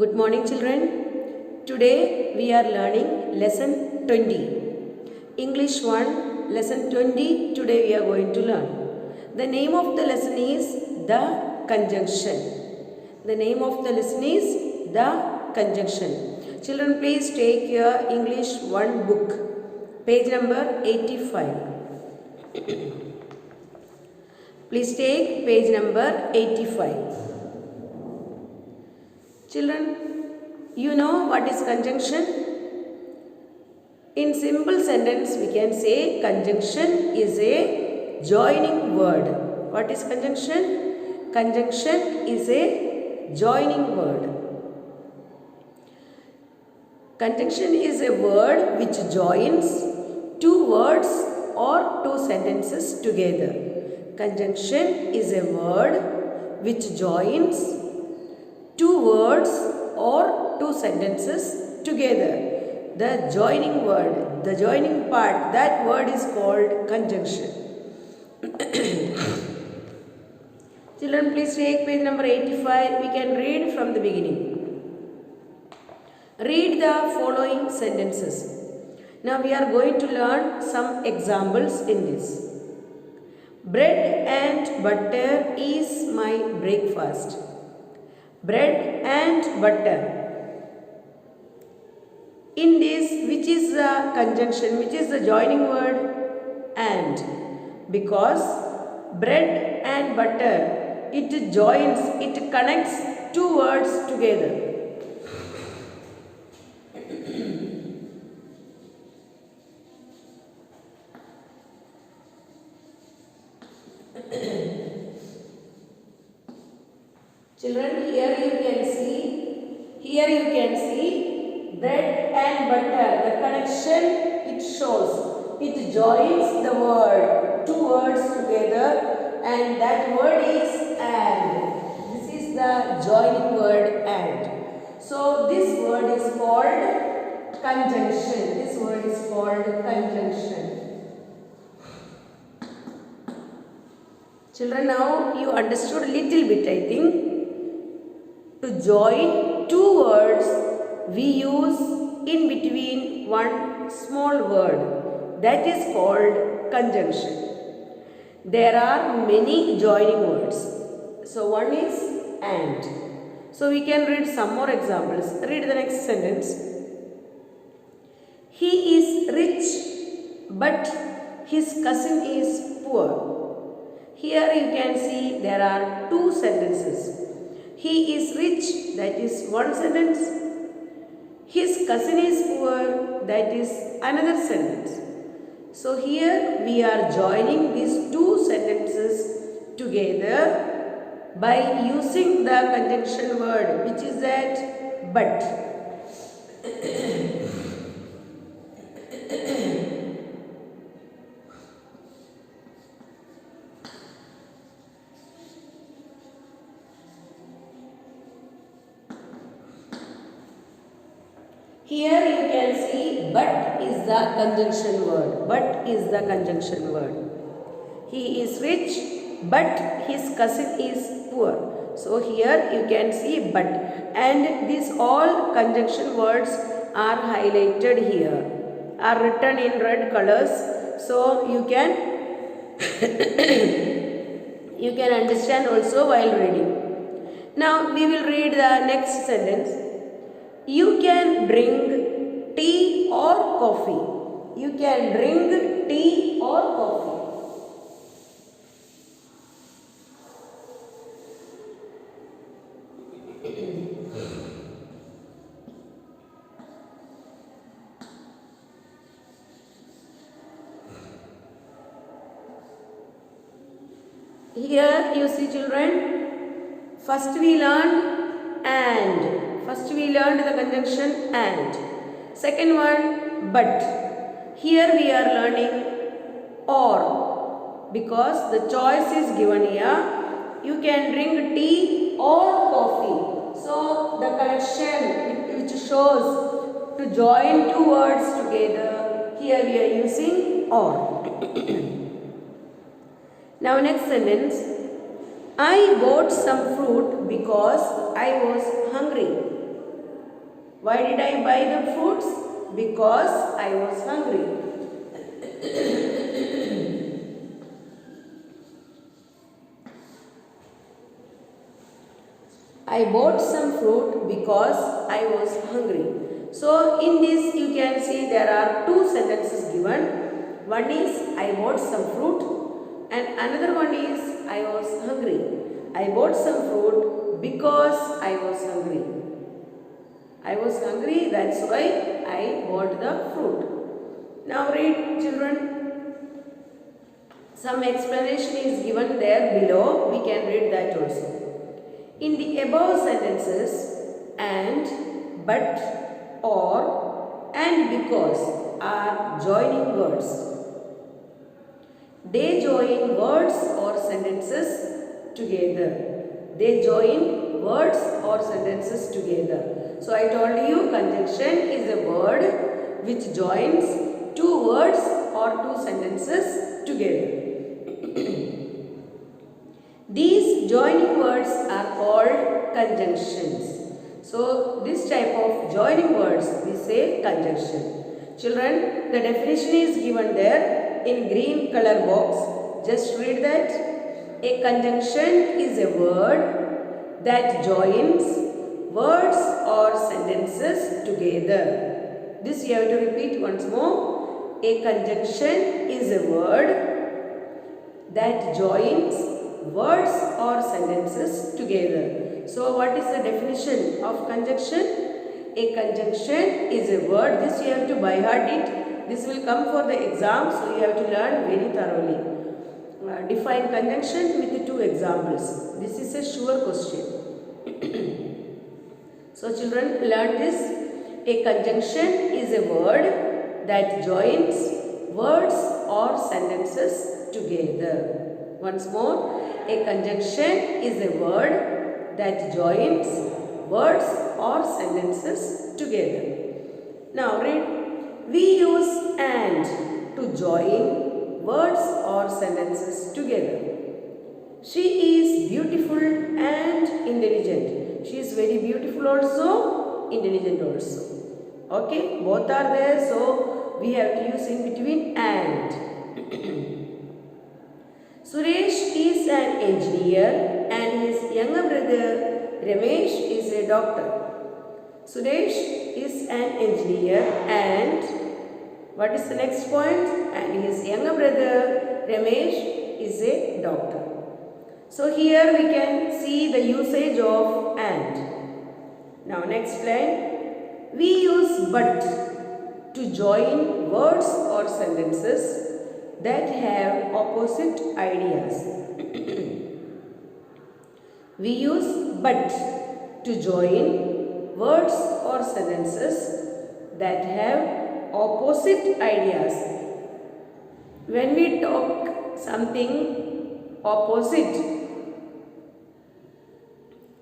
Good morning, children. Today we are learning lesson 20. English 1, lesson 20. Today we are going to learn. The name of the lesson is the conjunction. The name of the lesson is the conjunction. Children, please take your English 1 book, page number 85. Please take page number 85. Children, you know what is conjunction? In simple sentence, we can say conjunction is a joining word. What is conjunction? Conjunction is a joining word. Conjunction is a word which joins two words or two sentences together. Conjunction is a word which joins two words or two sentences together. The joining word, the joining part, that word is called conjunction. Children, please take page number 85. We can read from the beginning. Read the following sentences. Now we are going to learn some examples in this. Bread and butter is my breakfast. Bread and butter. In this, which is the conjunction, which is the joining word? And. Because bread and butter, it joins, it connects two words together. Children, here you can see bread and butter. The connection it shows. It joins the word, two words together, and that word is and. This is the joining word and. So this word is called conjunction. This word is called conjunction. Children, now you understood a little bit, I think. To join two words, we use in between one small word. That is called conjunction. There are many joining words. So one is and. So we can read some more examples. Read the next sentence. He is rich, but his cousin is poor. Here you can see there are two sentences. He is rich, that is one sentence. His cousin is poor, that is another sentence. So here we are joining these two sentences together by using the conjunction word, which is that but. Here you can see but is the conjunction word. But is the conjunction word. He is rich, but his cousin is poor. So here you can see but, and these all conjunction words are highlighted here, are written in red colors. So you can you can understand also while reading. Now we will read the next sentence. You can drink tea or coffee. You can drink tea or coffee. Here you see, children, first we learned and. First we learned the conjunction and. Second one but. Here we are learning or, because the choice is given here. You can drink tea or coffee. So the connection which shows to join two words together, here we are using or. Now next sentence. I bought some fruit because I was hungry. Why did I buy the fruits? Because I was hungry. I bought some fruit because I was hungry. So in this you can see there are two sentences given. One is I bought some fruit and another one is I was hungry. I bought some fruit because I was hungry. I was hungry, that's why I bought the fruit. Now read, children. Some explanation is given there below. We can read that also. In the above sentences, and, but, or, and because are joining words. They join words or sentences together. They join words or sentences together. So I told you conjunction is a word which joins two words or two sentences together. These joining words are called conjunctions. So this type of joining words we say conjunction. Children, the definition is given there in green color box. Just read that. A conjunction is a word that joins words or sentences together. This you have to repeat once more. A conjunction is a word that joins words or sentences together. So what is the definition of conjunction? A conjunction is a word. This you have to by heart it. This will come for the exam, so you have to learn very thoroughly. Define conjunction with 2 examples. This is a sure question. So children, learn this. A conjunction is a word that joins words or sentences together. Once more, a conjunction is a word that joins words or sentences together. Now read. We use and to join words or sentences together. She is beautiful and intelligent. She is very beautiful also, intelligent also. Okay, both are there, so we have to use in between and. Suresh is an engineer and his younger brother Ramesh is a doctor. Suresh is an engineer and what is the next point? And his younger brother Ramesh is a doctor. So here we can see the usage of and. Now next line. We use but to join words or sentences that have opposite ideas. We use but to join words or sentences that have opposite ideas. When we talk something opposite,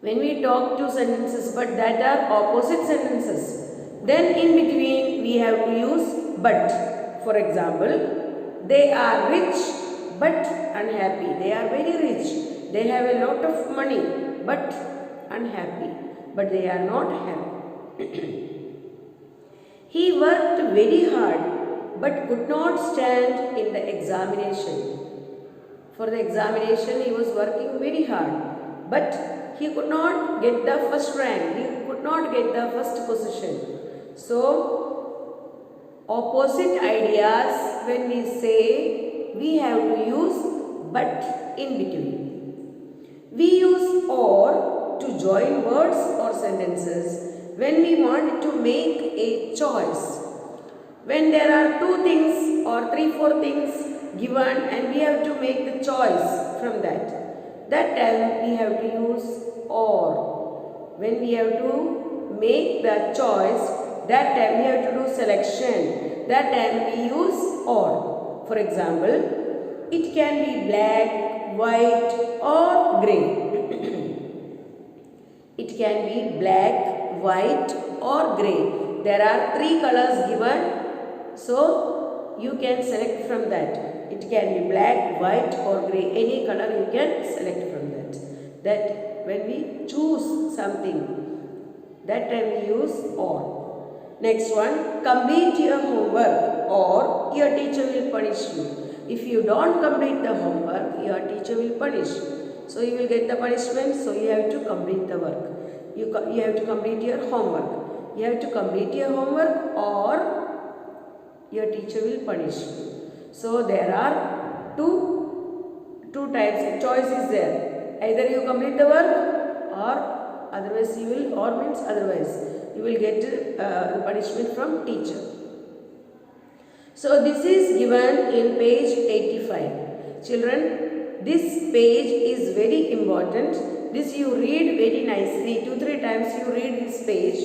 when we talk two sentences but that are opposite sentences, then in between we have to use but. For example, they are rich but unhappy. They are very rich. They have a lot of money but unhappy. But they are not happy. He worked very hard but could not stand in the examination. For the examination he was working very hard but he could not get the first rank. He could not get the first position. So opposite ideas, when we say, we have to use but in between. We use or to join words or sentences when we want to make a choice. When there are 2 things or 3-4 things given and we have to make the choice from that. That time we have to use or. When we have to make the choice, that time we have to do selection. That time we use or. For example, it can be black, white or grey. It can be black, white or grey. There are 3 colors given. So you can select from that. It can be black, white or grey. Any color you can select from that. That when we choose something, That time we use or. Next one, complete your homework or your teacher will punish you. If you don't complete the homework, your teacher will punish you. So you will get the punishment, so you have to complete the work. You have to complete your homework. You have to complete your homework or your teacher will punish you. So there are two types, choice is there. Either you complete the work or otherwise you will, or means otherwise you will get the punishment from teacher. So this is given in page 85. Children, this page is very important. This you read very nicely. 2-3 times you read this page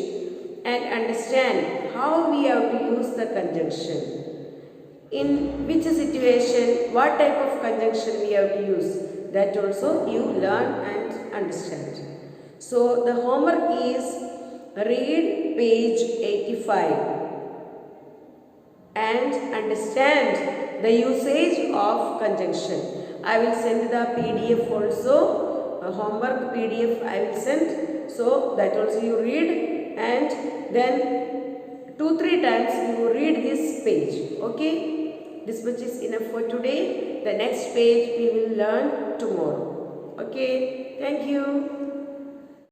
and understand how we have to use the conjunction. In which situation, what type of conjunction we have to use. That also you learn and understand. So the homework is read page 85 and understand the usage of conjunction. I will send the PDF also, homework PDF I will send. So that also you read and then 2-3 times you read this page. Okay, this much is enough for today. The next page we will learn tomorrow. Okay, thank you.